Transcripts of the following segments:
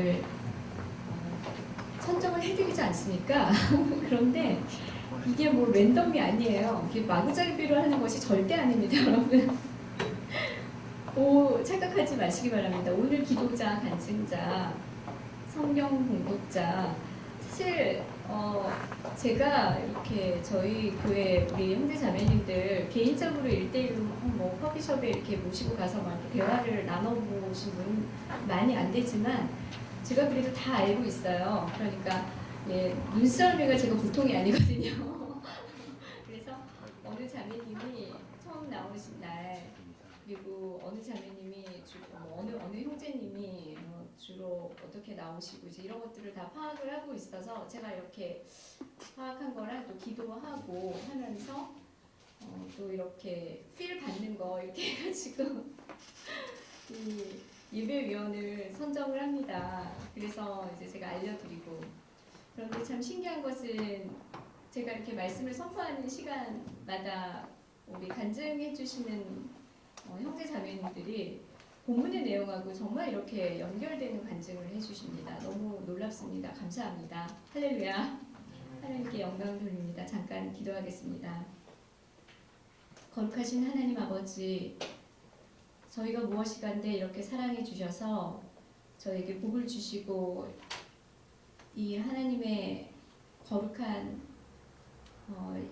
자매님들 선정을 해드리지 않습니까? 그런데 이게 뭐 랜덤이 아니에요. 이게 마구잡이로 하는 것이 절대 아닙니다, 여러분. 착각하지 마시기 바랍니다. 오늘 기도자, 간증자, 성경 공독자, 사실 제가 이렇게 저희 교회 우리 형제 자매님들 개인적으로 1대1로 뭐 커피숍에 이렇게 모시고 가서 막 대화를 나눠보신 분 많이 안 되지만 제가 그래도 다 알고 있어요. 그러니까 예, 눈썰미가 제가 보통이 아니거든요. 그래서 어느 자매님이 처음 나오신 날, 그리고 어느 자매님이 주로 어느 형제님이 주로 어떻게 나오시고 이제 이런 것들을 다 파악을 하고 있어서 제가 이렇게 파악한 거랑 또 기도하고 하면서 또 이렇게 필 받는 거 이렇게 해가지고 이 예배위원을 선정을 합니다. 그래서 이제 제가 알려드리고, 그런데 참 신기한 것은 제가 이렇게 말씀을 선포하는 시간마다 우리 간증해 주시는 형제 자매님들이 본문의 내용하고 정말 이렇게 연결되는 간증을 해주십니다. 너무 놀랍습니다. 감사합니다. 할렐루야. 하나님께 영광을 돌립니다. 잠깐 기도하겠습니다. 거룩하신 하나님 아버지, 저희가 무엇이간데 이렇게 사랑해 주셔서 저에게 복을 주시고 이 하나님의 거룩한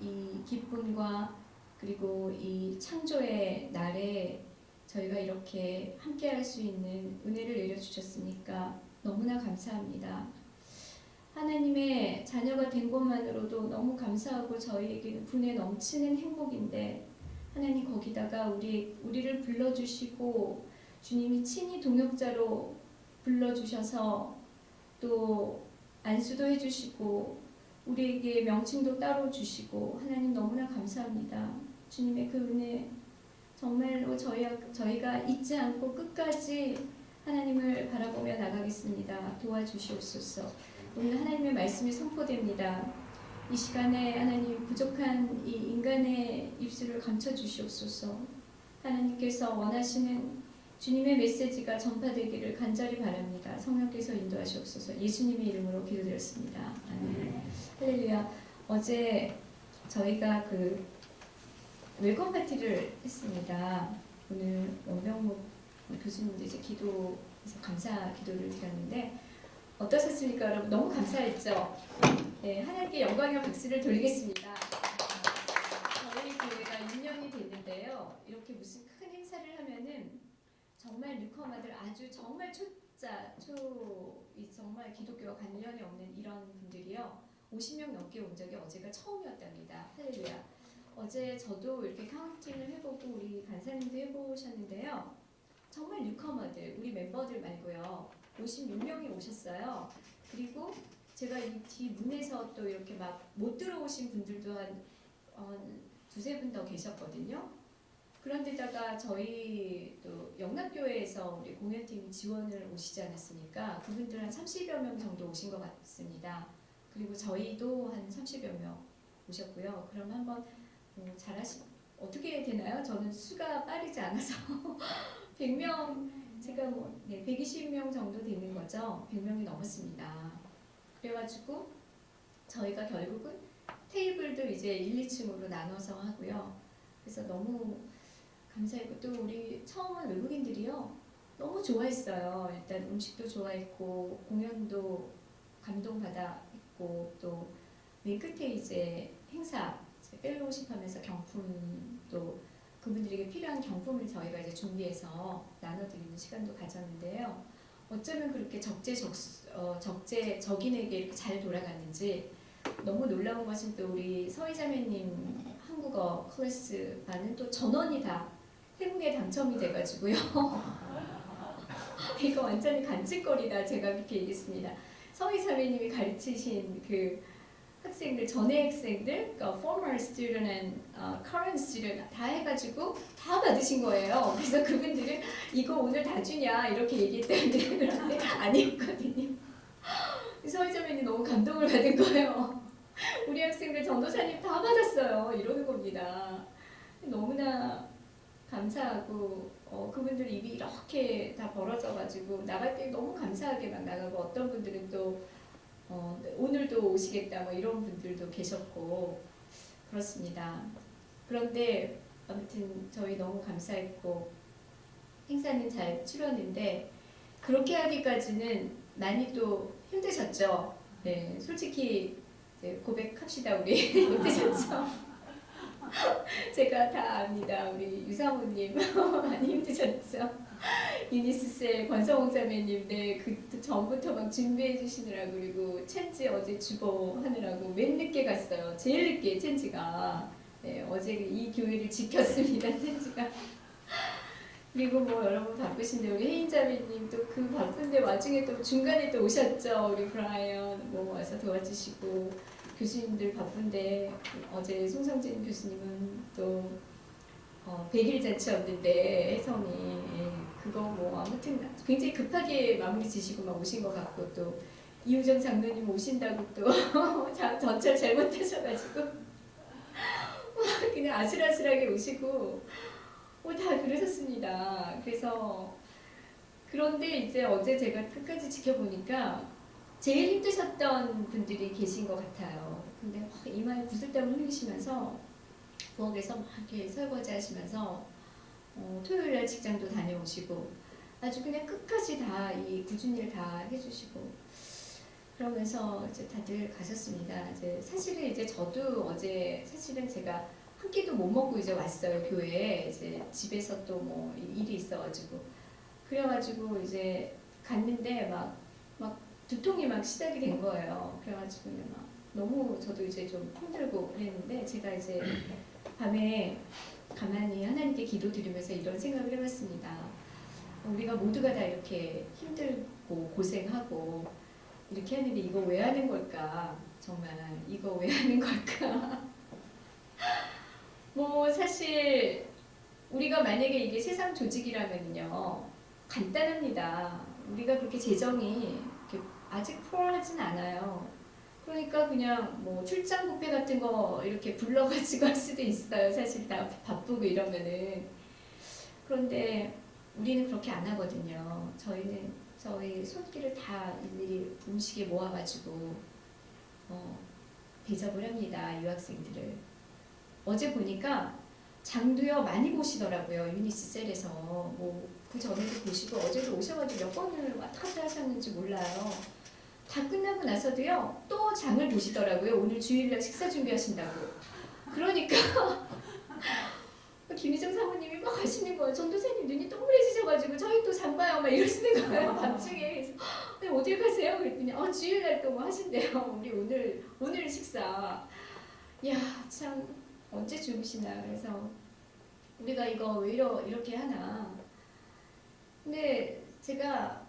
이 기쁨과 그리고 이 창조의 날에 저희가 이렇게 함께할 수 있는 은혜를 내려주셨으니까 너무나 감사합니다. 하나님의 자녀가 된 것만으로도 너무 감사하고 저희에게는 분에 넘치는 행복인데, 하나님 거기다가 우리를 불러주시고 주님이 친히 동역자로 불러주셔서 또 안수도 해주시고 우리에게 명칭도 따로 주시고, 하나님 너무나 감사합니다. 주님의 그 은혜 정말로 저희가 잊지 않고 끝까지 하나님을 바라보며 나가겠습니다. 도와주시옵소서. 오늘 하나님의 말씀이 선포됩니다. 이 시간에 하나님 부족한 이 인간의 입술을 감춰주시옵소서. 하나님께서 원하시는 주님의 메시지가 전파되기를 간절히 바랍니다. 성령께서 인도하시옵소서. 예수님의 이름으로 기도드렸습니다. 아멘. 할렐루야. 어제 저희가 그 웰컴 파티를 했습니다. 오늘 원병목 교수님도 이제 기도에서 감사 기도를 드렸는데 어떠셨습니까, 여러분? 너무 감사했죠? 네, 하나님께 영광과 박수를 돌리겠습니다. 저희 교회가 6년이 됐는데요. 이렇게 무슨 큰 행사를 하면은 정말 뉴커마들 아주 정말 정말 기독교와 관련이 없는 이런 분들이요. 50명 넘게 온 적이 어제가 처음이었답니다. 할렐루야. 어제 저도 이렇게 카운팅을 해보고 우리 간사님도 해보셨는데요. 정말 뉴커머들, 우리 멤버들 말고요. 56명이 오셨어요. 그리고 제가 이 뒷문에서 또 이렇게 막 못 들어오신 분들도 한 두세 분 더 계셨거든요. 그런데다가 저희 또 영락교회에서 우리 공연팀 지원을 오시지 않았습니까? 그분들 한 30여 명 정도 오신 것 같습니다. 그리고 저희도 한 30여 명 오셨고요. 그럼 한번 어떻게 되나요? 저는 수가 빠르지 않아서 100명, 제가 120명 정도 되는 거죠. 100명이 넘었습니다. 그래가지고 저희가 결국은 테이블도 이제 1, 2층으로 나눠서 하고요. 그래서 너무 감사했고, 또 우리 처음 온 외국인들이요. 너무 좋아했어요. 일단 음식도 좋아했고, 공연도 감동받아 있고, 또 맨 끝에 이제 행사, 펠로우십 하면서 경품도 그분들에게 필요한 경품을 저희가 이제 준비해서 나눠드리는 시간도 가졌는데요. 어쩌면 그렇게 적인에게 이렇게 잘 돌아갔는지, 너무 놀라운 것은 또 우리 서희자매님 한국어 클래스 반은 또 전원이 다 태국에 당첨이 돼가지고요. 이거 완전히 간직거리다 제가 그렇게 얘기했습니다. 서희자매님이 가르치신 그 학생들, 전회 학생들, 그러니까 former student and current student 다 해가지고 다 받으신 거예요. 그래서 그분들은 이거 오늘 다 주냐 이렇게 얘기했다는데 그런데 아니었거든요. 서희자매님 너무 감동을 받은 거예요. 우리 학생들 전도사님 다 받았어요. 이러는 겁니다. 너무나 감사하고 그분들 입이 이렇게 다 벌어져가지고 나갈 때 너무 감사하게 막 나가고 어떤 분들은 또 오늘도 오시겠다 뭐 이런 분들도 계셨고 그렇습니다. 그런데 아무튼 저희 너무 감사했고 행사는 잘 치렀는데 그렇게 하기까지는 많이 또 힘드셨죠. 네, 솔직히 이제 고백합시다 우리 힘드셨죠. 제가 다 압니다. 우리 유사모님 많이 힘드셨죠. 유니스셀 권성홍 자매님, 네, 그 전부터 막 준비해 주시느라고 그리고 첸지 어제 주보 하느라고 맨 늦게 갔어요. 제일 늦게 첸지가. 네, 어제 이 교회를 지켰습니다. 첸지가. 그리고 뭐 여러분 바쁘신데 우리 혜인 자매님 또 그 바쁜데 와중에 또 중간에 또 오셨죠. 우리 브라이언 뭐 와서 도와주시고 교수님들 바쁜데 어제 송성진 교수님은 또 100일 잔치였는데 혜성이 그거 뭐 아무튼 굉장히 급하게 마무리 지시고 막 오신 것 같고 또 이우정 장로님 오신다고 또 전철 잘못하셔가지고 그냥 아슬아슬하게 오시고 다 그러셨습니다. 그래서 그런데 이제 어제 제가 끝까지 지켜보니까 제일 힘드셨던 분들이 계신 것 같아요. 근데 이마에 구슬땀을 흘리시면서 부엌에서 막 이렇게 설거지 하시면서 토요일날 직장도 다녀오시고 아주 그냥 끝까지 다 이 굳은 일 다 해주시고 그러면서 이제 다들 가셨습니다. 이제 사실은 이제 저도 어제 사실은 제가 한 끼도 못 먹고 이제 왔어요. 교회에 이제 집에서 또 뭐 일이 있어가지고 그래가지고 이제 갔는데 막 두통이 막 시작이 된 거예요. 그래가지고 막 너무 저도 이제 좀 힘들고 그랬는데 제가 이제 밤에 가만히 하나님께 기도드리면서 이런 생각을 해봤습니다. 우리가 모두가 다 이렇게 힘들고 고생하고 이렇게 하는데 이거 왜 하는 걸까? 정말 이거 왜 하는 걸까? 뭐 사실 우리가 만약에 이게 세상 조직이라면요 간단합니다. 우리가 그렇게 재정이 이렇게 아직 풀하진 않아요. 그러니까 그냥 뭐 출장 뷔페 같은 거 이렇게 불러가지고 할 수도 있어요. 사실 다 바쁘고 이러면은. 그런데 우리는 그렇게 안 하거든요. 저희는 저희 손길을 다 일일이 음식에 모아가지고 대접을 합니다. 유학생들을. 어제 보니까 장도요 많이 보시더라고요. 유니스셀에서 뭐 그 전에도 보시고 어제도 오셔가지고 몇 번을 왔다 갔다 하셨는지 몰라요. 다 끝나고 나서도요 또 장을 보시더라고요. 오늘 주일날 식사 준비하신다고. 그러니까 김희정 사모님이 막 하시는 거예요. 전도사님 눈이 동그래지셔가지고 저희 또 장 봐요 막 이러시는 거예요. 밤중에. 그래서 어딜 가세요? 그랬더니 주일날 또 뭐 하신대요. 우리 오늘 식사. 야 참 언제 주무시나. 그래서 우리가 이거 왜 이렇게 하나. 근데 제가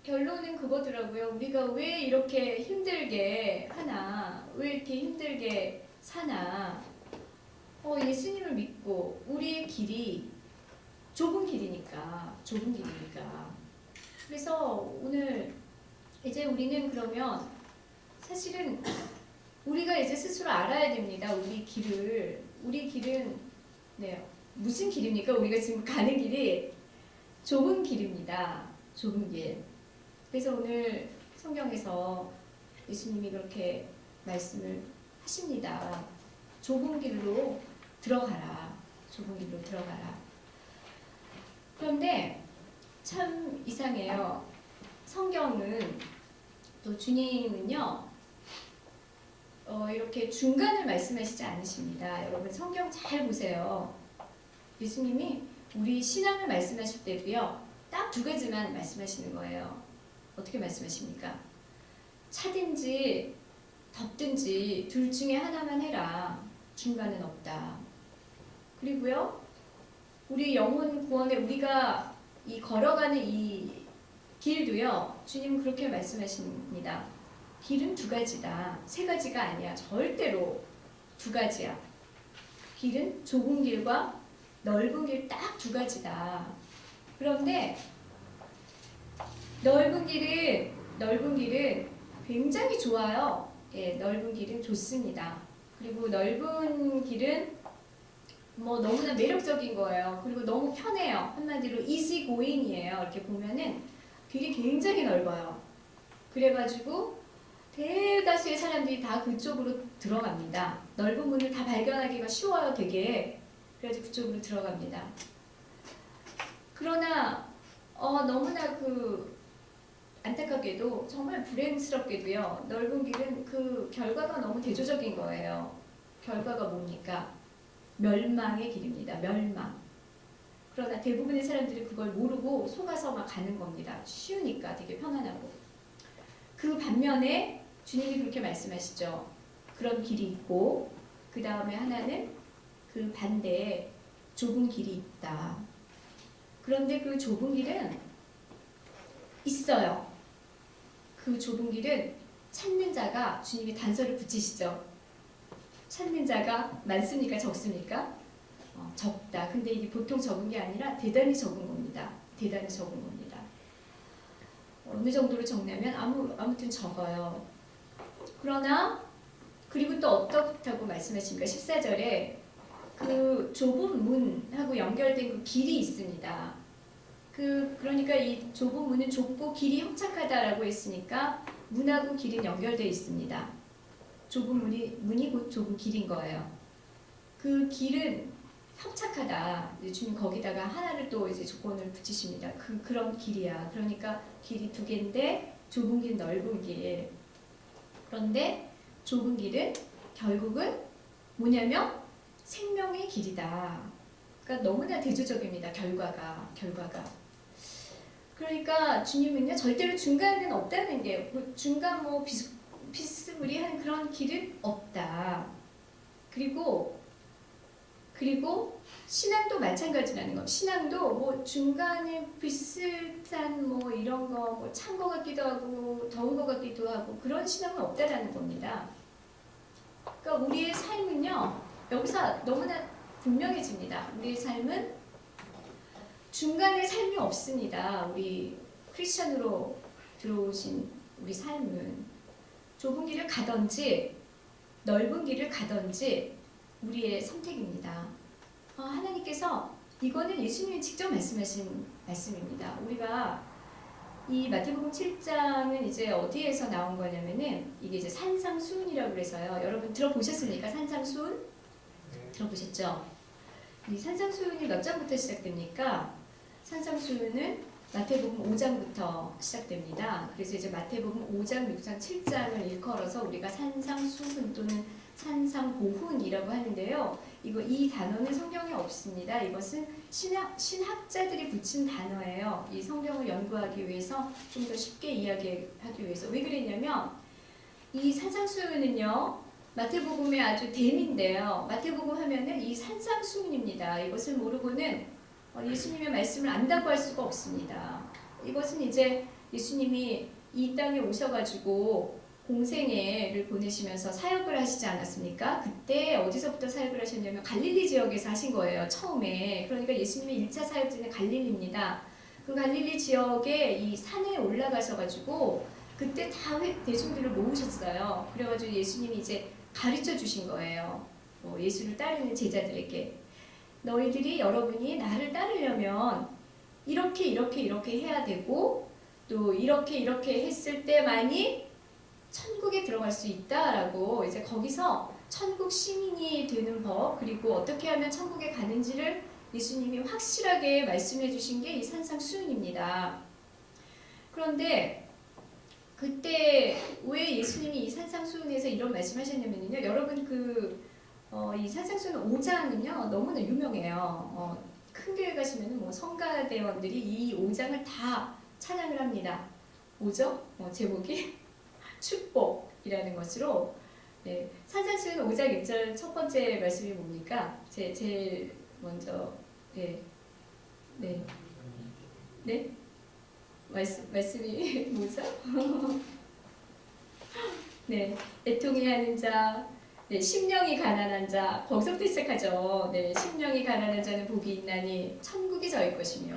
결론은 그거더라고요. 우리가 왜 이렇게 힘들게 하나, 왜 이렇게 힘들게 사나. 예수님을 믿고 우리의 길이 좁은 길이니까. 그래서 오늘 이제 우리는 그러면 사실은 우리가 이제 스스로 알아야 됩니다. 우리 길은 네, 무슨 길입니까? 우리가 지금 가는 길이 좁은 길입니다. 좁은 길. 그래서 오늘 성경에서 예수님이 그렇게 말씀을 하십니다. 좁은 길로 들어가라. 좁은 길로 들어가라. 그런데 참 이상해요. 성경은 또 주님은요 이렇게 중간을 말씀하시지 않으십니다. 여러분 성경 잘 보세요. 예수님이 우리 신앙을 말씀하실 때도요 딱 두 가지만 말씀하시는 거예요. 어떻게 말씀하십니까? 차든지 덥든지 둘 중에 하나만 해라. 중간은 없다. 그리고요 우리 영혼 구원에 우리가 이 걸어가는 이 길도요 주님은 그렇게 말씀하십니다. 길은 두 가지다. 세 가지가 아니야. 절대로 두 가지야. 길은 좁은 길과 넓은 길 딱 두 가지다. 그런데 넓은 길은 굉장히 좋아요. 예, 넓은 길은 좋습니다. 그리고 넓은 길은 뭐 너무나 매력적인 거예요. 그리고 너무 편해요. 한마디로 easy going이에요. 이렇게 보면은 길이 굉장히 넓어요. 그래가지고 대다수의 사람들이 다 그쪽으로 들어갑니다. 넓은 문을 다 발견하기가 쉬워요, 되게. 그래가지고 그쪽으로 들어갑니다. 그러나 너무나 안타깝게도 정말 불행스럽게도요. 넓은 길은 그 결과가 너무 대조적인 거예요. 결과가 뭡니까? 멸망의 길입니다. 멸망. 그러나 대부분의 사람들이 그걸 모르고 속아서 막 가는 겁니다. 쉬우니까 되게 편안하고. 그 반면에 주님이 그렇게 말씀하시죠. 그런 길이 있고 그 다음에 하나는 그 반대에 좁은 길이 있다. 그런데 그 좁은 길은 있어요. 그 좁은 길은 찾는 자가 주님이 단서를 붙이시죠. 찾는 자가 많습니까? 적습니까? 적다. 근데 이게 보통 적은 게 아니라 대단히 적은 겁니다. 대단히 적은 겁니다. 어느 정도로 적냐면 아무튼 적어요. 그러나 그리고 또 어떻다고 말씀하십니까? 14절에 그 좁은 문하고 연결된 그 길이 있습니다. 그러니까 이 좁은 문은 좁고 길이 협착하다라고 했으니까 문하고 길은 연결되어 있습니다. 좁은 문이 곧 좁은 길인 거예요. 그 길은 협착하다. 주님 거기다가 하나를 또 이제 조건을 붙이십니다. 그런 길이야. 그러니까 길이 두 개인데 좁은 길, 넓은 길. 그런데 좁은 길은 결국은 뭐냐면 생명의 길이다. 그러니까 너무나 대조적입니다. 결과가. 그러니까 주님은요 절대로 중간은 없다는 게 중간 비스무리한 그런 길은 없다. 그리고 신앙도 마찬가지라는 거. 신앙도 중간에 비슷한 이런 거 찬 거 같기도 하고 더운 거 같기도 하고 그런 신앙은 없다라는 겁니다. 그러니까 우리의 삶은요 여기서 너무나 분명해집니다. 우리의 삶은 중간에 삶이 없습니다. 우리 크리스천으로 들어오신 우리 삶은 좁은 길을 가든지 넓은 길을 가든지 우리의 선택입니다. 하나님께서 이거는 예수님이 직접 말씀하신 말씀입니다. 우리가 이 마태복음 7장은 이제 어디에서 나온 거냐면은 이게 이제 산상수훈이라고 그래서요. 여러분 들어보셨습니까? 산상수훈? 들어보셨죠? 이 산상수훈이 몇 장부터 시작됩니까? 산상수훈은 마태복음 5장부터 시작됩니다. 그래서 이제 마태복음 5장, 6장, 7장을 일컬어서 우리가 산상수훈 또는 산상보훈이라고 하는데요. 이 단어는 성경에 없습니다. 이것은 신학자들이 붙인 단어예요. 이 성경을 연구하기 위해서 좀 더 쉽게 이야기하기 위해서. 왜 그랬냐면 이 산상수훈은요. 마태복음의 아주 대미인데요. 마태복음 하면은 이 산상수훈입니다. 이것을 모르고는 예수님의 말씀을 안다고 할 수가 없습니다. 이것은 이제 예수님이 이 땅에 오셔가지고 공생애를 보내시면서 사역을 하시지 않았습니까? 그때 어디서부터 사역을 하셨냐면 갈릴리 지역에서 하신 거예요. 처음에. 그러니까 예수님의 1차 사역지는 갈릴리입니다. 그 갈릴리 지역에 이 산에 올라가셔가지고 그때 다 대중들을 모으셨어요. 그래가지고 예수님이 이제 가르쳐 주신 거예요. 예수를 따르는 제자들에게. 너희들이 여러분이 나를 따르려면 이렇게 해야 되고 또 이렇게 했을 때만이 천국에 들어갈 수 있다라고 이제 거기서 천국 시민이 되는 법 그리고 어떻게 하면 천국에 가는지를 예수님이 확실하게 말씀해 주신 게 이 산상수훈입니다. 그런데 그때 왜 예수님이 이 산상수훈에서 이런 말씀하셨냐면요. 여러분 이 산상수훈 5장은요 너무나 유명해요. 큰 교회 가시면 성가대원들이 이 5장을 다 찬양을 합니다. 뭐죠? 제목이 축복이라는 것으로 산상수훈 5장 1절 첫 번째 말씀이 뭡니까? 제일 먼저 말씀이 뭐죠? 애통해 하는 자, 심령이 가난한 자, 거기서부터 시작하죠. 심령이 가난한 자는 복이 있나니 천국이 저희 것이며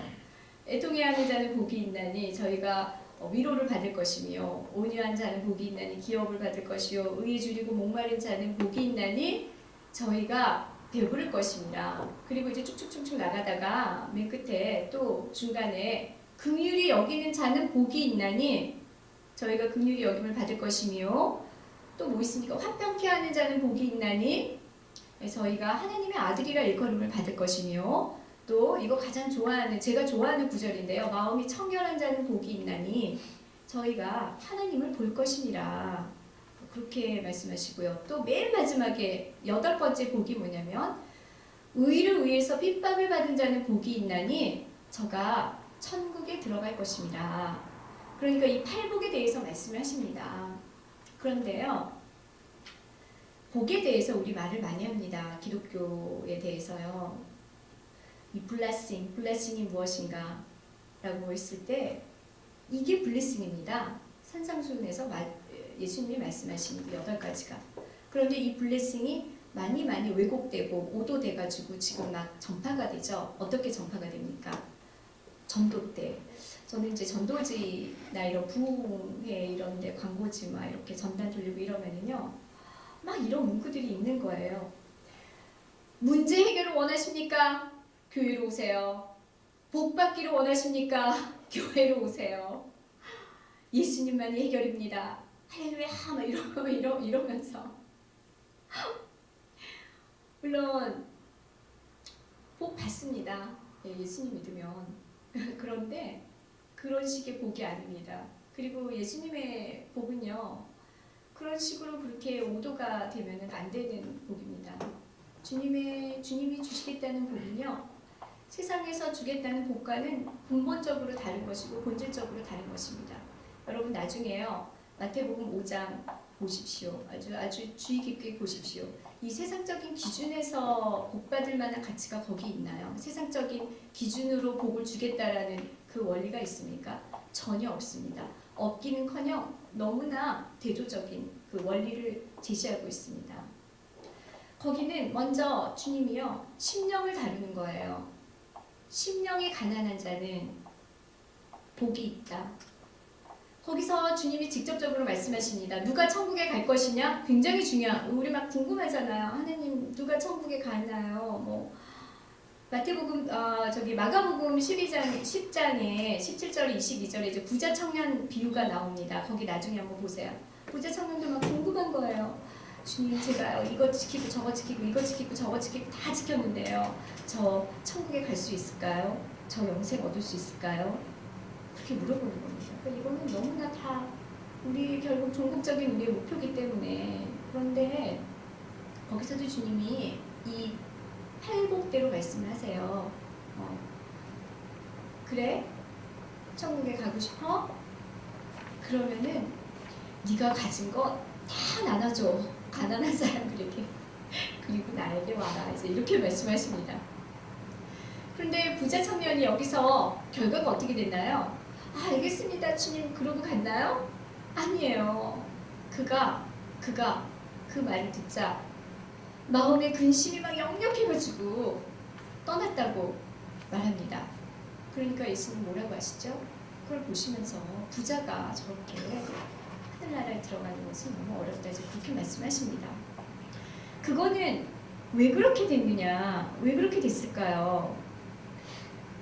애통해 하는 자는 복이 있나니 저희가 위로를 받을 것이며 온유한 자는 복이 있나니 기업을 받을 것이요 의에 줄이고 목마른 자는 복이 있나니 저희가 배부를 것입니다. 그리고 이제 쭉쭉쭉쭉 나가다가 맨 끝에 또 중간에 긍휼히 여기는 자는 복이 있나니 저희가 긍휼히 여김을 받을 것이며 또 뭐 있습니까? 화평케 하는 자는 복이 있나니 저희가 하나님의 아들이라 일컬음을 받을 것이며 또 이거 가장 좋아하는 제가 좋아하는 구절인데요. 마음이 청결한 자는 복이 있나니 저희가 하나님을 볼 것이니라. 그렇게 말씀하시고요. 또 맨 마지막에 8번째 복이 뭐냐면 의를 위해서 핍박을 받은 자는 복이 있나니 저가 천국에 들어갈 것입니다. 그러니까 이 8복에 대해서 말씀을 하십니다. 그런데요. 복에 대해서 우리 말을 많이 합니다. 기독교에 대해서요. 이 블레싱이 무엇인가 라고 했을 때 이게 블레싱입니다. 산상수훈에서 예수님이 말씀하신 그 8가지가. 그런데 이 블레싱이 많이 왜곡되고 오도돼가지고 지금 막 전파가 되죠. 어떻게 전파가 됩니까? 전도 때. 저는 이제 전도지나 이런 부흥회 이런 데 광고지 막 이렇게 전단 돌리고 이러면은요. 막 이런 문구들이 있는 거예요. 문제 해결을 원하십니까? 교회로 오세요. 복 받기를 원하십니까? 교회로 오세요. 예수님만이 해결입니다. 할렐루야 막 이러면서 물론 복 받습니다. 예수님 믿으면. 그런데 그런 식의 복이 아닙니다. 그리고 예수님의 복은요. 그런 식으로 그렇게 오도가 되면 안 되는 복입니다. 주님이 주시겠다는 복은요. 세상에서 주겠다는 복과는 근본적으로 다른 것이고 본질적으로 다른 것입니다. 여러분 나중에요. 마태복음 5장 보십시오. 아주 주의 깊게 보십시오. 이 세상적인 기준에서 복 받을 만한 가치가 거기 있나요? 세상적인 기준으로 복을 주겠다라는 그 원리가 있습니까? 전혀 없습니다. 없기는커녕 너무나 대조적인 그 원리를 제시하고 있습니다. 거기는 먼저 주님이요. 심령을 다루는 거예요. 심령이 가난한 자는 복이 있다. 거기서 주님이 직접적으로 말씀하십니다. 누가 천국에 갈 것이냐? 굉장히 중요한. 우리 막 궁금하잖아요. 하나님 누가 천국에 가나요? 뭐 마태복음 마가복음 10장에 17절 22절에 이제 부자 청년 비유가 나옵니다. 거기 나중에 한번 보세요. 부자 청년도 막 궁금한 거예요. 주님 제가 이거 지키고 저거 지키고 이거 지키고 저거 지키고 다 지켰는데요. 저 천국에 갈 수 있을까요? 저 영생 얻을 수 있을까요? 그렇게 물어보는 겁니다. 그러니까 이거는 너무나 다 우리 결국 종국적인 우리의 목표이기 때문에. 그런데 거기서도 주님이 이 8복대로 말씀을 하세요. 그래? 천국에 가고 싶어? 그러면은 네가 가진 거 다 나눠줘. 가난한 사람들에게. 그리고 나에게 와라. 이제 이렇게 말씀하십니다. 그런데 부자 청년이 여기서 결과가 어떻게 됐나요? 아, 알겠습니다. 주님 그러고 갔나요? 아니에요. 그가 그 말을 듣자 마음의 근심이 막 역력해가지고 떠났다고 말합니다. 그러니까 예수님 뭐라고 하시죠? 그걸 보시면서 부자가 저렇게 하늘나라에 들어가는 것은 너무 어렵다. 이제 그렇게 말씀하십니다. 그거는 왜 그렇게 됐느냐? 왜 그렇게 됐을까요?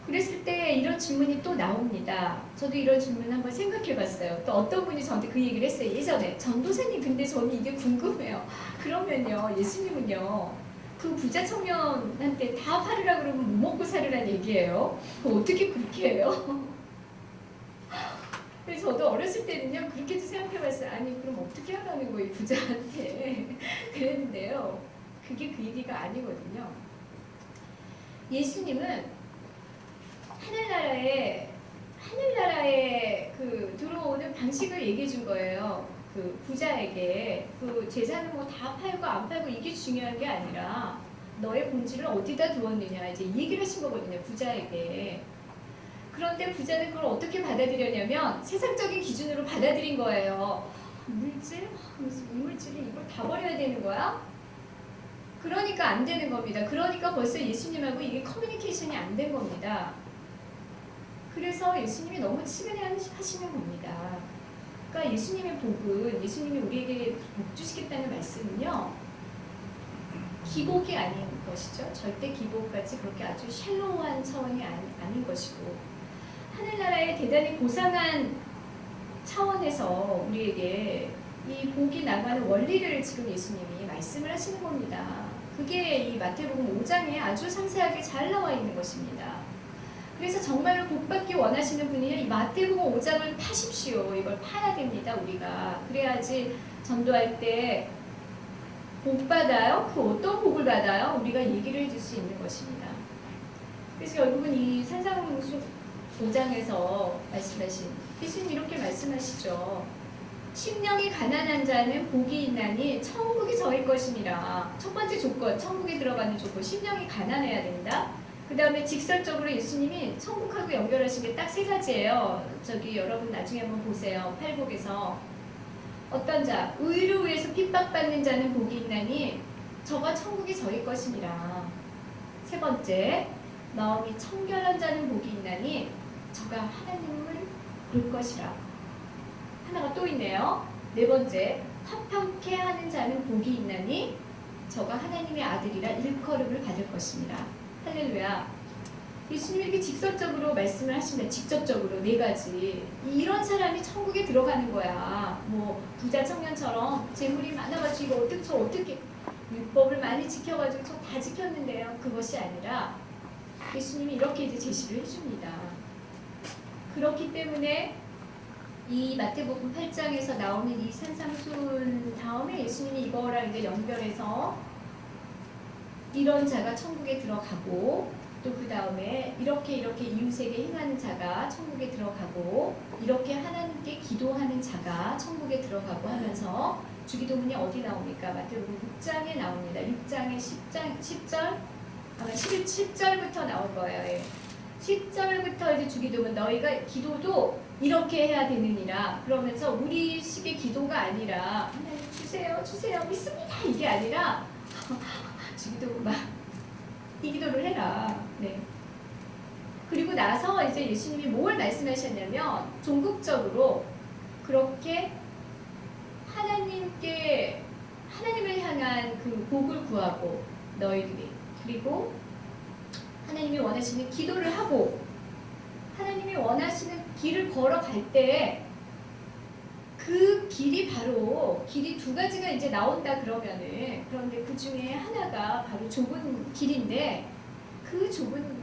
그랬을 때 이런 질문이 또 나옵니다. 저도 이런 질문 한번 생각해봤어요. 또 어떤 분이 저한테 그 얘기를 했어요. 예전에 전도사님 근데 저는 이게 궁금해요. 그러면요 예수님은요 그 부자 청년한테 다 팔으라 그러면 뭐 먹고 살으란 얘기예요? 그거 어떻게 그렇게 해요? 그래서 저도 어렸을 때는요 그렇게도 생각해봤어요. 아니 그럼 어떻게 하라는 거예요 부자한테. 그랬는데요 그게 그 얘기가 아니거든요. 예수님은 하늘나라에 그 들어오는 방식을 얘기해 준 거예요. 그 부자에게 그 재산을 뭐 다 팔고 안 팔고 이게 중요한 게 아니라 너의 본질을 어디다 두었느냐 이제 이 얘기를 하신 거거든요. 부자에게. 그런데 부자는 그걸 어떻게 받아들였냐면 세상적인 기준으로 받아들인 거예요. 물질? 무슨 이물질이 이걸 다 버려야 되는 거야? 그러니까 안 되는 겁니다. 그러니까 벌써 예수님하고 이게 커뮤니케이션이 안 된 겁니다. 그래서 예수님이 너무 치근해하시는 겁니다. 그러니까 예수님의 복은 예수님이 우리에게 복 주시겠다는 말씀은요. 기복이 아닌 것이죠. 절대 기복같이 그렇게 아주 샬로우한 차원이 아닌 것이고, 하늘나라의 대단히 고상한 차원에서 우리에게 이 복이 나가는 원리를 지금 예수님이 말씀을 하시는 겁니다. 그게 이 마태복음 5장에 아주 상세하게 잘 나와 있는 것입니다. 그래서 정말로 복받기 원하시는 분이 이 마태복음 5장을 파십시오. 이걸 파야 됩니다. 우리가. 그래야지 전도할 때 복 받아요? 그 어떤 복을 받아요? 우리가 얘기를 해줄 수 있는 것입니다. 그래서 결국은 이 산상수 5장에서 말씀하신 예수님 이렇게 말씀하시죠. 심령이 가난한 자는 복이 있나니 천국이 저희 것임이라. 첫 번째 조건, 천국에 들어가는 조건, 심령이 가난해야 된다. 그 다음에 직설적으로 예수님이 천국하고 연결하신 게 딱 세 가지예요. 저기 여러분 나중에 한번 보세요. 팔복에서 어떤 자, 의를 위해서 핍박받는 자는 복이 있나니 저가 천국이 저희 것임이라. 세 번째, 마음이 청결한 자는 복이 있나니 저가 하나님을 볼 것이라. 하나가 또 있네요. 네 번째, 화평케 하는 자는 복이 있나니 저가 하나님의 아들이라 일컬음을 받을 것입니다. 할렐루야. 예수님이 이렇게 직설적으로 말씀을 하시면 직접적으로 네 가지. 이런 사람이 천국에 들어가는 거야. 뭐 부자 청년처럼 재물이 많아가지고 이거 어떻게 율법을 많이 지켜가지고 저 다 지켰는데요. 그것이 아니라 예수님이 이렇게 이제 제시를 해줍니다. 그렇기 때문에 이 마태복음 8장에서 나오는 이 산상순 다음에 예수님이 이거랑 이제 연결해서 이런 자가 천국에 들어가고 또 그 다음에 이렇게 이웃에게 행하는 자가 천국에 들어가고 이렇게 하나님께 기도하는 자가 천국에 들어가고 하면서 주기도문이 어디 나옵니까? 마태복음 6장에 나옵니다. 6장의 10절 아마 10절부터 나올 거예요. 예. 10절부터 이제 주기도문 너희가 기도도 이렇게 해야 되느니라. 그러면서 우리식의 기도가 아니라 하나님 주세요 믿습니다 이게 아니라 주기도문 막 이 기도를 해라. 네. 그리고 나서 이제 예수님이 뭘 말씀하셨냐면 종국적으로 그렇게 하나님을 향한 그 복을 구하고 너희들이 그리고 하나님이 원하시는 기도를 하고 하나님이 원하시는 길을 걸어갈 때 그 길이 바로 길이 두 가지가 이제 나온다 그러면은 그런데 그 중에 하나가 바로 좁은 길인데 그 좁은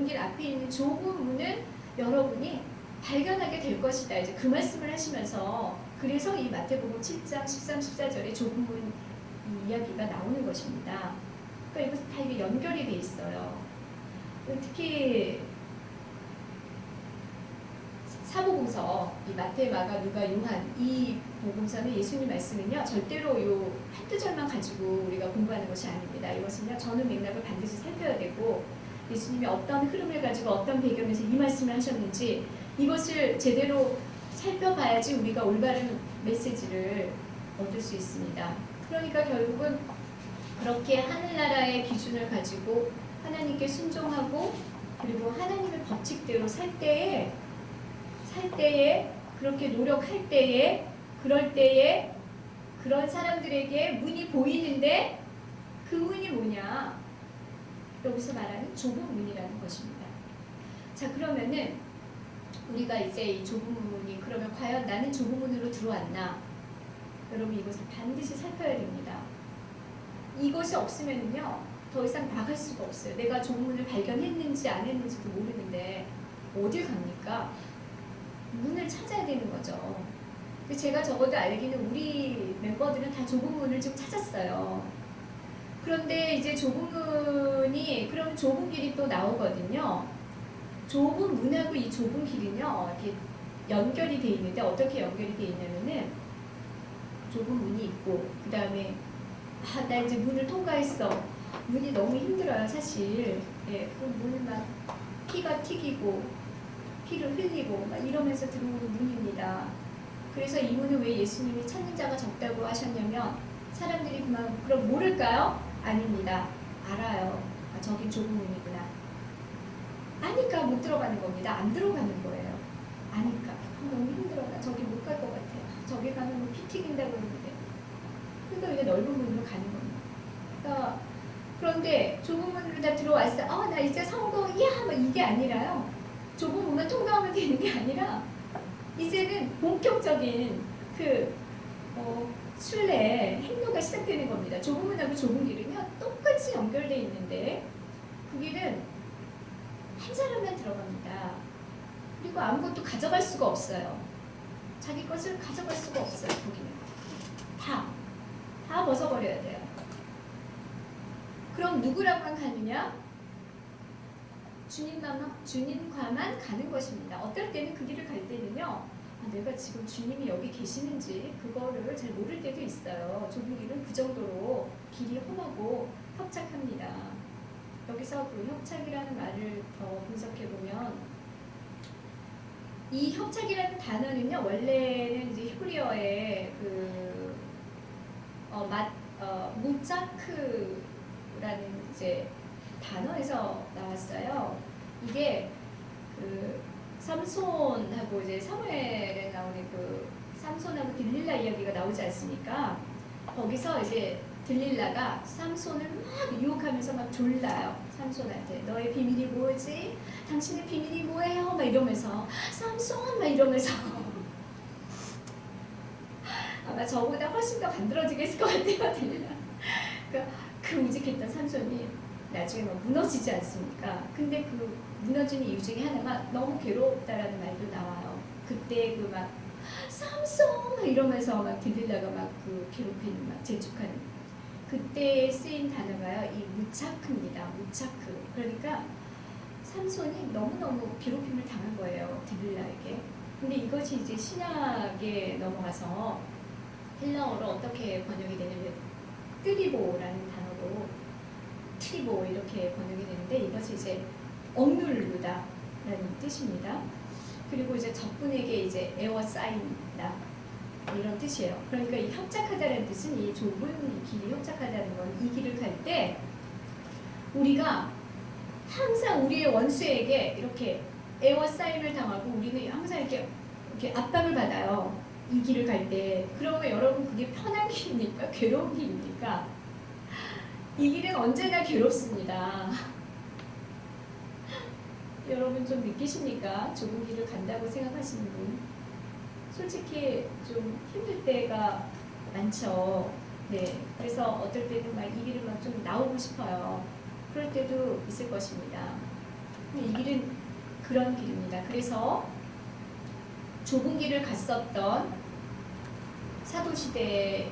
길 앞에 있는 좁은 문을 여러분이 발견하게 될 것이다. 이제 그 말씀을 하시면서 그래서 이 마태복음 7장 13, 14절에 좁은 문 이야기가 나오는 것입니다. 그러니까 이것은 다 이게 연결이 돼 있어요. 특히 사복음서, 이 마태, 마가, 누가, 요한 이 복음서는 예수님 말씀은요 절대로 요 한두 절만 가지고 우리가 공부하는 것이 아닙니다. 이것은요 전후 맥락을 반드시 살펴야 되고 예수님이 어떤 흐름을 가지고 어떤 배경에서 이 말씀을 하셨는지 이것을 제대로 살펴봐야지 우리가 올바른 메시지를 얻을 수 있습니다. 그러니까 결국은 그렇게 하늘나라의 기준을 가지고 하나님께 순종하고 그리고 하나님의 법칙대로 살 때에 그렇게 노력할 때에 그럴 때에 그런 사람들에게 문이 보이는데 그 문이 뭐냐? 여기서 말하는 좁은 문이라는 것입니다. 자, 그러면은 우리가 이제 이 좁은 문이 그러면 과연 나는 좁은 문으로 들어왔나? 여러분 이것을 반드시 살펴야 됩니다. 이것이 없으면요 더 이상 나갈 수가 없어요. 내가 좁은 문을 발견했는지 안 했는지도 모르는데 어딜 갑니까? 문을 찾아야 되는 거죠. 근데 제가 적어도 알기는 우리 멤버들은 다 좁은 문을 좀 찾았어요. 그런데 이제 좁은 문이 그럼 좁은 길이 또 나오거든요. 좁은 문하고 이 좁은 길은요 이렇게 연결이 돼 있는데 어떻게 연결이 돼 있냐면은 좁은 문이 있고 그 다음에 나 이제 문을 통과했어. 문이 너무 힘들어요 사실. 예, 그 문을 막 피가 튀기고 피를 흘리고 막 이러면서 들어오는 문입니다. 그래서 이 문을 왜 예수님이 찾는 자가 적다고 하셨냐면 사람들이 그럼 모를까요? 아닙니다. 알아요. 아, 저긴 좁은 문이구나. 아니까 못 들어가는 겁니다. 안 들어가는 거예요. 아니까. 너무 힘들어. 나 저기 못 갈 것 같아. 저기 가면 피 튀긴다고 했는데. 그러니까 이게 넓은 문으로 가는 겁니다. 때 좁은 문으로 다 들어왔어. 나 이제 성공이야. 막 이게 아니라요. 좁은 문만 통과하면 되는 게 아니라 이제는 본격적인 그 순례 행로가 시작되는 겁니다. 좁은 문하고 좁은 길은요 똑같이 연결되어 있는데 그 길은 한 사람만 들어갑니다. 그리고 아무것도 가져갈 수가 없어요. 자기 것을 가져갈 수가 없어요. 거기는 다 벗어버려야 돼요. 그럼 누구랑만 가느냐? 주님과만 가는 것입니다. 어떨 때는 그 길을 갈 때는요, 내가 지금 주님이 여기 계시는지 그거를 잘 모를 때도 있어요. 좁은 길은 그 정도로 길이 험하고 협착합니다. 여기서 그 협착이라는 말을 더 분석해보면 이 협착이라는 단어는요, 원래는 이제 히브리어의 무자크라는 이제 단어에서 나왔어요. 이게 그 삼손하고 이제 사무엘에 나오는 그 삼손하고 들릴라 이야기가 나오지 않습니까? 거기서 이제 들릴라가 삼손을 막 유혹하면서 막 졸라요. 삼손한테 너의 비밀이 뭐지? 당신의 비밀이 뭐예요? 막 이러면서 삼손 막 이러면서 아마 저보다 훨씬 더 간드러지게 했을 것 같아요. 들릴라. 그 우직했던 삼손이 나중에 막 무너지지 않습니까? 근데 그 무너지는 이유 중에 하나가 너무 괴롭다라는 말도 나와요. 그때 그 막 삼손 막 이러면서 막 들릴라가 막 그 괴롭히는 막 재촉하는 그때 쓰인 단어가요. 이 무차크입니다. 무차크. 그러니까 삼손이 너무너무 괴롭힘을 당한 거예요. 들릴라에게. 근데 이것이 이제 신약에 넘어가서 헬라어로 어떻게 번역이 되냐면 트리보라는 단어로 트리보 이렇게 번역이 되는데 이것이 이제 억누르다 라는 뜻입니다. 그리고 이제 적군에게 이제 에워싸인다 이런 뜻이에요. 그러니까 이 협착하다라는 뜻은 이 좁은 길이 협착하다는 건 이 길을 갈 때 우리가 항상 우리의 원수에게 이렇게 에워싸임을 당하고 우리는 항상 이렇게 압박을 받아요. 이 길을 갈 때. 그러면 여러분 그게 편한 길입니까? 괴로운 길입니까? 이 길은 언제나 괴롭습니다. 여러분 좀 느끼십니까? 좁은 길을 간다고 생각하시는 분? 솔직히 좀 힘들 때가 많죠. 네. 그래서 어떨 때는 막 이 길을 막 좀 나오고 싶어요. 그럴 때도 있을 것입니다. 이 길은 그런 길입니다. 그래서 좁은 길을 갔었던 사도시대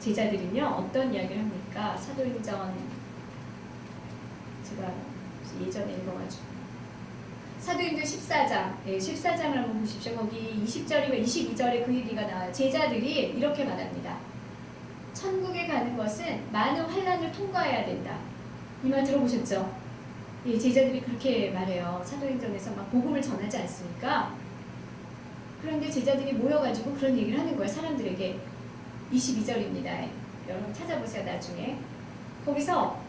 제자들은요, 어떤 이야기를 합니까? 사도행전, 제가 예전에 읽어가지고. 사도행전 14장, 네, 14장을 한번 보십시오. 거기 20절이면 22절에 그 얘기가 나와요. 제자들이 이렇게 말합니다. 천국에 가는 것은 많은 환난을 통과해야 된다. 이 말 들어보셨죠? 예, 제자들이 그렇게 말해요. 사도행전에서 막 복음을 전하지 않습니까? 그런데 제자들이 모여가지고 그런 얘기를 하는 거예요. 사람들에게. 22절입니다. 여러분 찾아보세요. 나중에. 거기서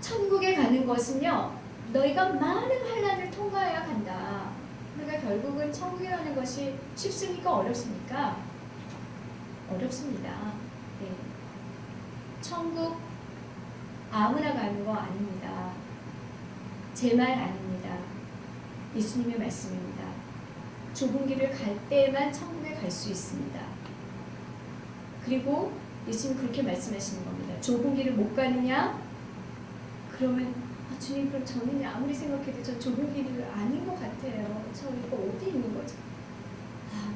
천국에 가는 것은요. 너희가 많은 환난을 통과해야 간다. 그러니까 결국은 천국에 가는 것이 쉽습니까? 어렵습니까? 어렵습니다. 네. 천국 아무나 가는 거 아닙니다. 제 말 아닙니다. 예수님의 말씀입니다. 좁은 길을 갈 때만 천국에 갈 수 있습니다. 그리고 예수님 그렇게 말씀하시는 겁니다. 좁은 길을 못 가느냐? 그러면 주님 그럼 저는 아무리 생각해도 저 좁은 길이 아닌 것 같아요. 저 이거 어디 있는 거죠?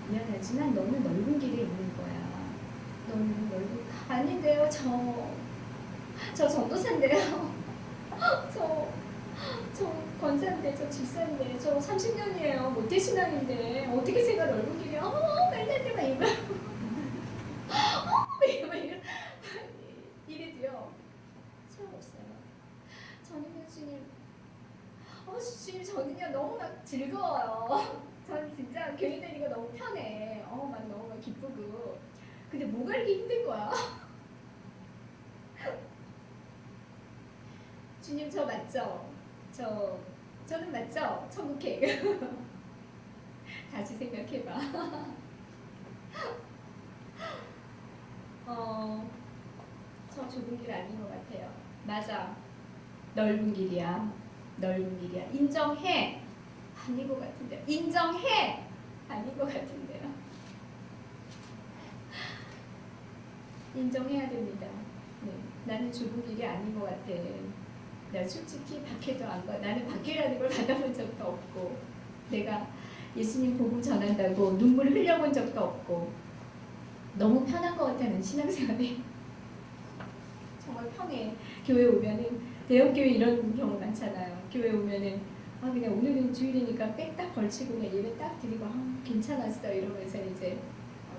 미안하지만 너는 넓은 길에 있는 거야. 너는 넓은 아닌데요. 저 전도사인데요. 저 권사인데, 저 집사인데, 저 30년이에요. 모태신앙인데 어떻게 제가 넓은 길이야? 맨날 막 이거 이래도요. 소용없어요. 저는요 주님, 주님 저는요 너무 막 즐거워요. 저는 진짜 교회 다니기가 너무 편해. 막 너무 막 기쁘고. 근데 뭐가 이렇게 힘든 거야? 주님 저 맞죠? 저는 맞죠? 천국 계획. 다시 생각해봐. 저 좁은 길 아닌 것 같아요. 맞아. 넓은 길이야. 넓은 길이야. 인정해. 아닌 것 같은데요. 인정해. 아닌 것 같은데요. 인정해야 됩니다. 네. 나는 좁은 길이 아닌 것 같아. 나 솔직히 박해도 안 가. 나는 박해라는 걸 받아본 적도 없고, 내가 예수님 복음 전한다고 눈물을 흘려본 적도 없고, 너무 편한 것 같아는 신앙생활이. 정말 편해. 교회 오면은, 대형교회 이런 경우 많잖아요. 교회 오면은 그냥 오늘은 주일이니까 백 딱 걸치고 그냥 예배 딱 드리고 괜찮았어 이러면서 이제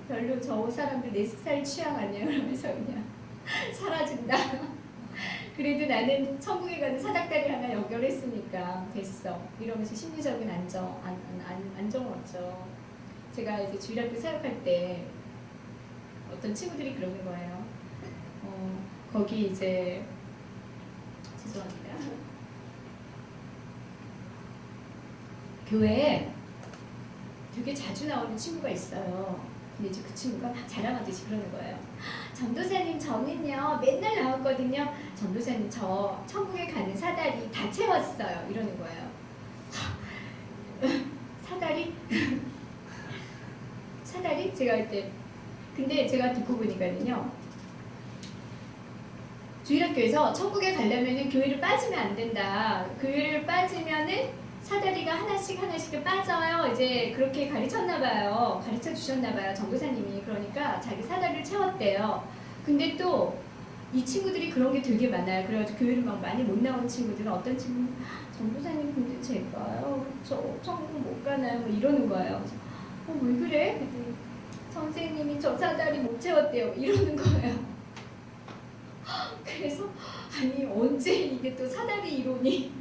별로 저 사람들 내 스타일 취향 아니야 그러면서 그냥 사라진다. 그래도 나는 천국에 가는 사닥다리 하나 연결했으니까 됐어 이러면서 심리적인 안정을 얻죠. 제가 이제 주일학교 사역할 때 어떤 친구들이 그러는 거예요. 거기 이제 죄송합니다. 교회에 되게 자주 나오는 친구가 있어요. 근데 이제 그 친구가 막 자랑하듯이 그러는 거예요. 전도사님 저는요 맨날 나왔거든요. 전도사님 저 천국에 가는 사다리 다 채웠어요. 이러는 거예요. 사다리? 사다리? 제가 그때 근데 제가 듣고 보니까는요. 주일학교에서 천국에 가려면 교회를 빠지면 안 된다. 교회를 빠지면은 사다리가 하나씩 빠져요. 이제 그렇게 가르쳤나봐요. 가르쳐 주셨나봐요. 전도사님이. 그러니까 자기 사다리를 채웠대요. 근데 또 이 친구들이 그런 게 되게 많아요. 그래가지고 교회를 막 많이 못 나온 친구들은 어떤 친구는 전도사님 근데 제가요 저 천국 못 가나요? 뭐 이러는 거예요. 왜 그래? 그랬더니 선생님이 저 사다리 못 채웠대요. 이러는 거예요. 그래서 아니 언제 이게 또 사다리 이론이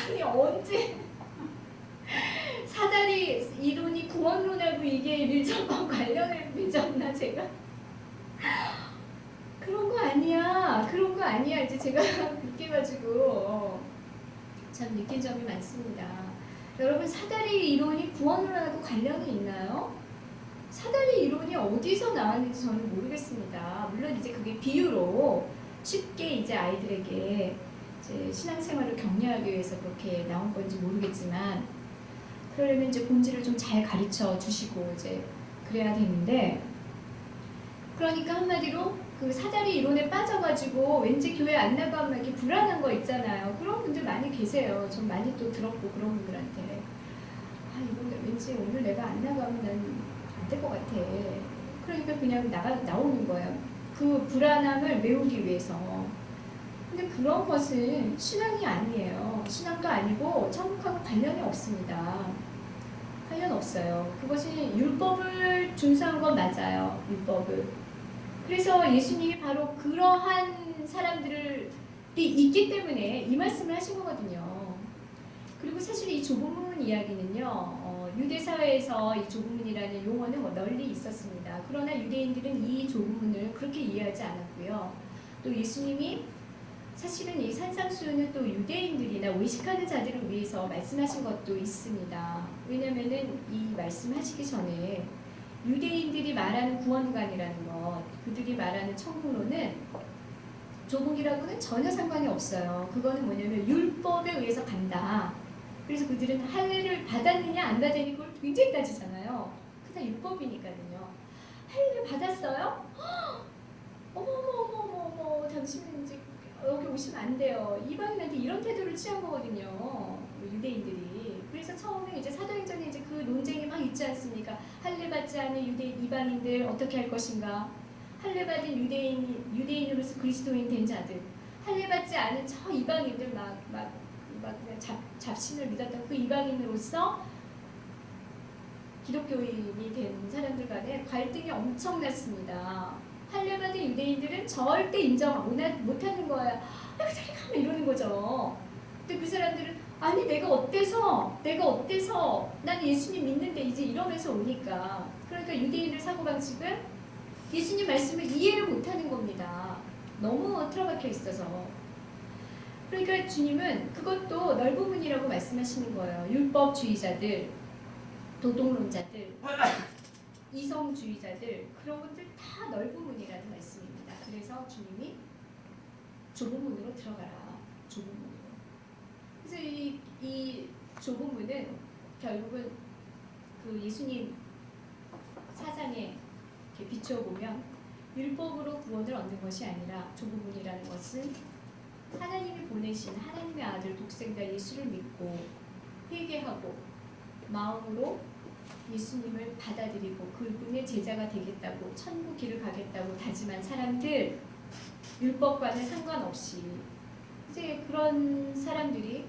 아니 언제 사다리 이론이 구원론하고 이게 밀접한 관련을 맺었나 제가 그런 거 아니야 이제 제가 그렇게 가지고 참 느낀 점이 많습니다. 여러분 사다리 이론이 구원론하고 관련이 있나요? 사다리 이론이 어디서 나왔는지 저는 모르겠습니다. 물론 이제 그게 비유로 쉽게 이제 아이들에게 이제 신앙생활을 격려하기 위해서 그렇게 나온 건지 모르겠지만 그러려면 이제 본질을 좀 잘 가르쳐 주시고 이제 그래야 되는데 그러니까 한마디로 그 사다리 이론에 빠져가지고 왠지 교회 안 나가면 이렇게 불안한 거 있잖아요. 그런 분들 많이 계세요. 전 많이 또 들었고 그런 분들한테 이분들 왠지 오늘 내가 안 나가면 난 안 될 것 같아. 그러니까 그냥 나오는 거예요. 그 불안함을 메우기 위해서. 근데 그런 것은 신앙이 아니에요. 신앙도 아니고 천국하고 관련이 없습니다. 관련 없어요. 그것이 율법을 준수한 건 맞아요. 율법을. 그래서 예수님이 바로 그러한 사람들이 있기 때문에 이 말씀을 하신 거거든요. 그리고 사실 이 좁은 이야기는요. 유대 사회에서 이 좁은 문이라는 용어는 널리 있었습니다. 그러나 유대인들은 이 좁은 문을 그렇게 이해하지 않았고요. 또 예수님이 사실은 이 산상수훈은 또 유대인들이나 외식하는 자들을 위해서 말씀하신 것도 있습니다. 왜냐면은 이 말씀하시기 전에 유대인들이 말하는 구원관이라는 것, 그들이 말하는 천국론은 좁은 길하고는 전혀 상관이 없어요. 그거는 뭐냐면 율법에 의해서 간다. 그래서 그들은 할례를 받았느냐 안 받았느냐 그걸 굉장히 따지잖아요. 그다 율법이니까요. 할례를 받았어요? 어머머머머머 당신은 이제 여기 오시면 안 돼요. 이방인한테 이런 태도를 취한 거거든요. 유대인들이. 그래서 처음에 이제 사도행전에 이제 그 논쟁이 막 있지 않습니까? 할례 받지 않은 유대인 이방인들 어떻게 할 것인가? 할례 받은 유대인으로서 그리스도인 된 자들, 할례 받지 않은 저 이방인들 막 그냥 잡신을 믿었던 그 이방인으로서 기독교인이 된 사람들 간에 갈등이 엄청났습니다. 할례 받은 유대인들은 절대 인정 못하는 거야. 저리 가면 이러는 거죠. 근데 그 사람들은 아니 내가 어때서 난 예수님 믿는데 이제 이러면서 오니까 그러니까 유대인들 사고방식은 예수님 말씀을 이해를 못하는 겁니다. 너무 틀어박혀 있어서. 그러니까 주님은 그것도 넓은 문이라고 말씀하시는 거예요. 율법주의자들, 도덕론자들, 이성주의자들 그런 분들 다 넓은 문이라는 말씀입니다. 그래서 주님이 좁은 문으로 들어가라. 좁은 문으로. 그래서 이 좁은 문은 결국은 그 예수님 사상에 이렇게 비추어보면 율법으로 구원을 얻는 것이 아니라 좁은 문이라는 것은 하나님이 보내신 하나님의 아들 독생자 예수를 믿고 회개하고 마음으로 예수님을 받아들이고 그분의 제자가 되겠다고 천국 길을 가겠다고 다짐한 사람들, 율법과는 상관없이 이제 그런 사람들이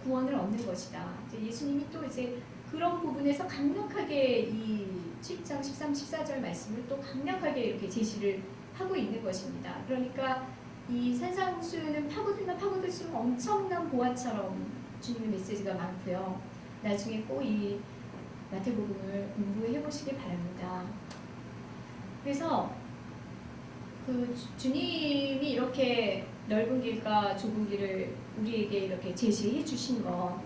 구원을 얻는 것이다. 이제 예수님이 또 이제 그런 부분에서 강력하게 이 7장 13, 14절 말씀을 또 강력하게 이렇게 제시를 하고 있는 것입니다. 그러니까 이 산상수훈은 파고들면 파고들수록 엄청난 보화처럼 주님의 메시지가 많고요. 나중에 꼭 이 마태복음을 공부해 보시기 바랍니다. 그래서 그 주님이 이렇게 넓은 길과 좁은 길을 우리에게 이렇게 제시해 주신 것,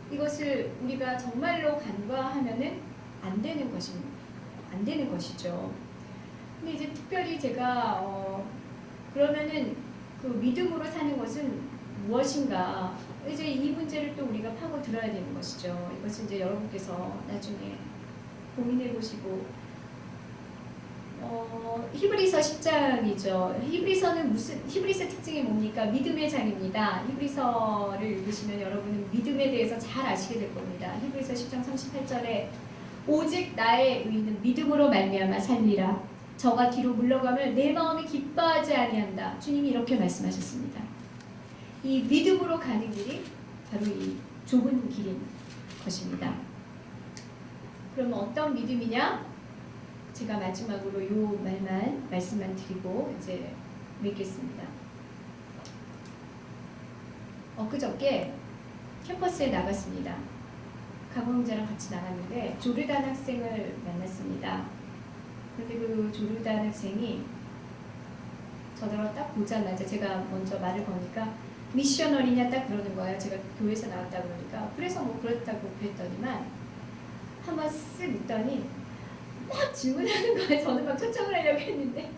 이것을 우리가 정말로 간과하면은 안 되는 것이죠. 근데 이제 특별히 제가 그러면은 그 믿음으로 사는 것은 무엇인가? 이제 이 문제를 또 우리가 파고 들어야 되는 것이죠. 이것은 이제 여러분께서 나중에 고민해 보시고 히브리서 10장이죠. 히브리서 특징이 뭡니까? 믿음의 장입니다. 히브리서를 읽으시면 여러분은 믿음에 대해서 잘 아시게 될 겁니다. 히브리서 10장 38절에 오직 나의 의는 믿음으로 말미암아 살리라. 저가 뒤로 물러가면 내 마음이 기뻐하지 아니한다. 주님이 이렇게 말씀하셨습니다. 이 믿음으로 가는 길이 바로 이 좁은 길인 것입니다. 그러면 어떤 믿음이냐? 제가 마지막으로 요 말씀만 드리고 이제 맺겠습니다. 엊그저께 캠퍼스에 나갔습니다. 강호영자랑 같이 나갔는데 조르단 학생을 만났습니다. 그런데 그 조르단 학생이 저더러 딱 보자마자 제가 먼저 말을 거니까 미셔너리냐 딱 그러는 거예요. 제가 교회에서 나왔다 그러니까 그래서 뭐 그렇다고 그랬더니만 한번 쓱 웃더니 막 질문하는 거예요. 저는 막 초청을 하려고 했는데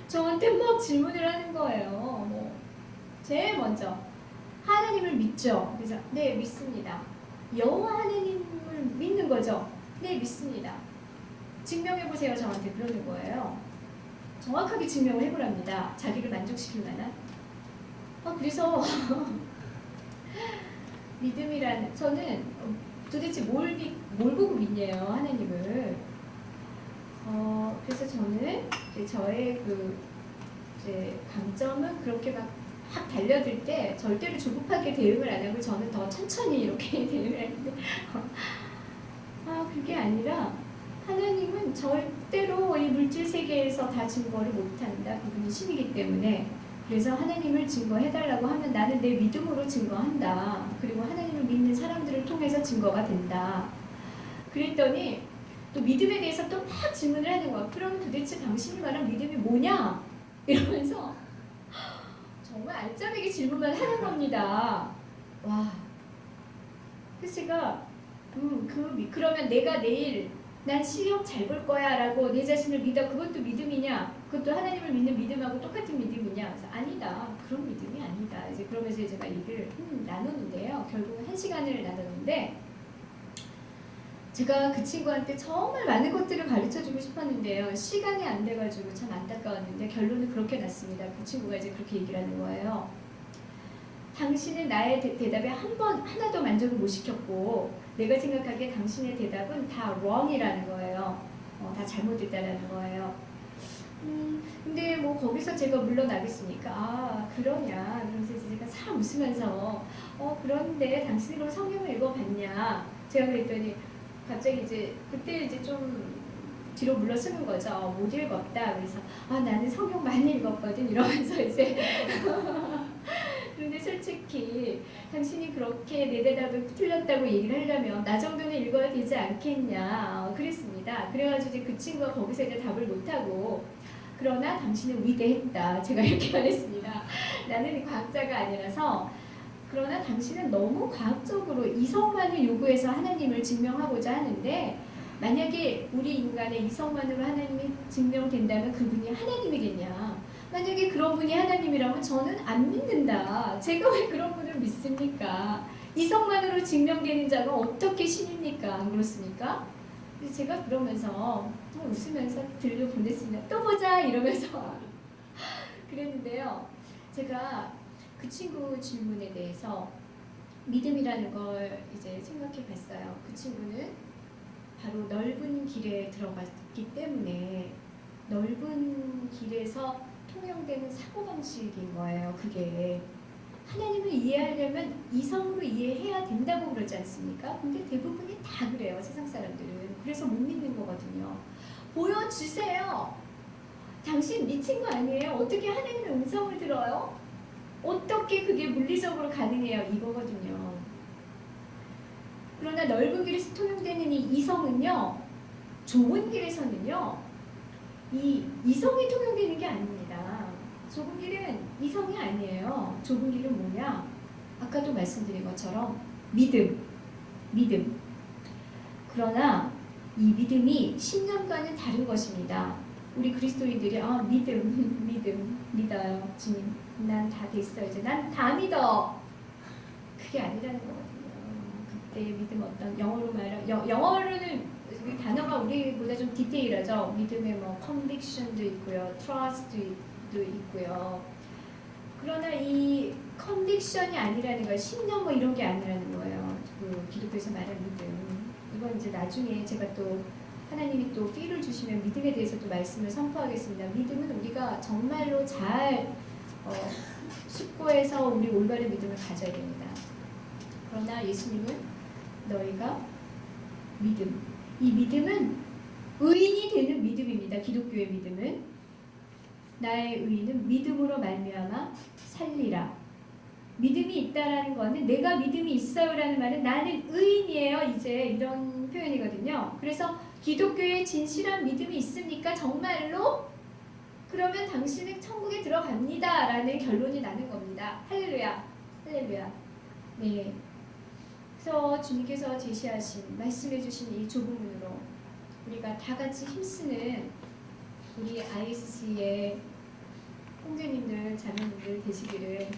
저한테 막 질문을 하는 거예요. 뭐 제일 먼저 하나님을 믿죠? 그래서 네 믿습니다. 여호와 하나님을 믿는 거죠? 네 믿습니다. 증명해보세요. 저한테 그러는 거예요. 정확하게 증명을 해보랍니다. 자기를 만족시킬 만한. 그래서 믿음이라는, 저는 도대체 뭘 보고 믿냐요 하나님을. 그래서 저는 저의 그 이제 강점은 그렇게 막 달려들 때 절대로 조급하게 대응을 안 하고 저는 더 천천히 이렇게 대응을 하는데 그게 아니라 하나님은 절대로 이 물질 세계에서 다 증거를 못한다. 그분이 신이기 때문에. 그래서 하나님을 증거해달라고 하면 나는 내 믿음으로 증거한다. 그리고 하나님을 믿는 사람들을 통해서 증거가 된다. 그랬더니 또 믿음에 대해서 또 막 질문을 하는 거야. 그럼 도대체 당신이 말한 믿음이 뭐냐? 이러면서 정말 알짜배기 질문만 하는 겁니다. 와. 그래서 제가 그러면 내가 내일 난 시험 잘 볼 거야 라고 내 자신을 믿어. 그것도 믿음이냐? 그것도 하나님을 믿는 믿음하고 똑같은 믿음이냐? 그래서 아니다. 그런 믿음이 아니다. 이제 그러면서 제가 얘기를 나누는데요. 결국은 1시간을 나눴는데 제가 그 친구한테 정말 많은 것들을 가르쳐주고 싶었는데요. 시간이 안 돼가지고 참 안타까웠는데 결론은 그렇게 났습니다. 그 친구가 이제 그렇게 얘기를 하는 거예요. 당신은 나의 대답에 하나도 만족을 못 시켰고 내가 생각하기에 당신의 대답은 다 wrong이라는 거예요. 다 잘못됐다라는 거예요. 근데 뭐 거기서 제가 물러나겠습니까? 그러냐? 그러면서 제가 참 웃으면서 그런데 당신이 그럼 성경을 읽어봤냐? 제가 그랬더니 갑자기 이제 그때 이제 좀 뒤로 물러서는 거죠. 못 읽었다. 그래서 나는 성경 많이 읽었거든 이러면서 이제 그런데 솔직히 당신이 그렇게 내 대답을 틀렸다고 얘기를 하려면 나 정도는 읽어야 되지 않겠냐 그랬습니다. 그래가지고 이제 그 친구가 거기서 이제 답을 못하고 그러나 당신은 위대했다. 제가 이렇게 말했습니다. 나는 과학자가 아니라서 그러나 당신은 너무 과학적으로 이성만을 요구해서 하나님을 증명하고자 하는데 만약에 우리 인간의 이성만으로 하나님이 증명된다면 그분이 하나님이겠냐. 만약에 그런 분이 하나님이라면 저는 안 믿는다. 제가 왜 그런 분을 믿습니까? 이성만으로 증명되는 자가 어떻게 신입니까? 안 그렇습니까? 그래서 제가 그러면서 웃으면서 들려보냈습니다. 또 보자 이러면서 그랬는데요. 제가 그 친구 질문에 대해서 믿음이라는 걸 이제 생각해 봤어요. 그 친구는 바로 넓은 길에 들어갔기 때문에 넓은 길에서 통용되는 사고방식인 거예요. 그게 하나님을 이해하려면 이성으로 이해해야 된다고 그러지 않습니까? 근데 대부분이 다 그래요. 세상 사람들은. 그래서 못 믿는 거거든요. 보여주세요. 당신 미친 거 아니에요? 어떻게 하나님의 음성을 들어요? 어떻게 그게 물리적으로 가능해요? 이거거든요. 그러나 넓은 길에서 통용되는 이 이성은요, 좁은 길에서는요, 이 이성이 통용되는 게 아닙니다. 좁은 길은 이성이 아니에요. 좁은 길은 뭐냐? 아까도 말씀드린 것처럼 믿음. 그러나 이 믿음이 신념과는 다른 것입니다. 우리 그리스도인들이 믿어요. 주님, 난 다 됐어. 이제 난 다 믿어. 그게 아니라는 거거든요. 그때 믿음 어떤 영어로 말하면 영어로는 그 단어가 우리보다 좀 디테일하죠. 믿음에 뭐 conviction도 있고요, trust도 있고요. 그러나 이 conviction이 아니라는 거예요. 신념 뭐 이런 게 아니라는 거예요. 그 기독교에서 말하는 믿음. 이건 이제 나중에 제가 또 하나님이 또 필을 주시면 믿음에 대해서 또 말씀을 선포하겠습니다. 믿음은 우리가 정말로 잘 숙고해서 우리 올바른 믿음을 가져야 됩니다. 그러나 예수님은 너희가 이 믿음은 의인이 되는 믿음입니다. 기독교의 믿음은 나의 의인은 믿음으로 말미암아 살리라. 믿음이 있다라는 거는 내가 믿음이 있어요라는 말은 나는 의인이에요. 이제 이런 표현이거든요. 그래서 기독교에 진실한 믿음이 있습니까? 정말로? 그러면 당신은 천국에 들어갑니다. 라는 결론이 나는 겁니다. 할렐루야. 네. 그래서 주님께서 제시하신, 말씀해 주신 이 좁은 문으로 우리가 다 같이 힘쓰는 우리 ISC의 형제님들, 자매님들 되시기를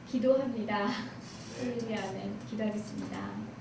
기도합니다. 할렐루야, 아멘. 기도하겠습니다.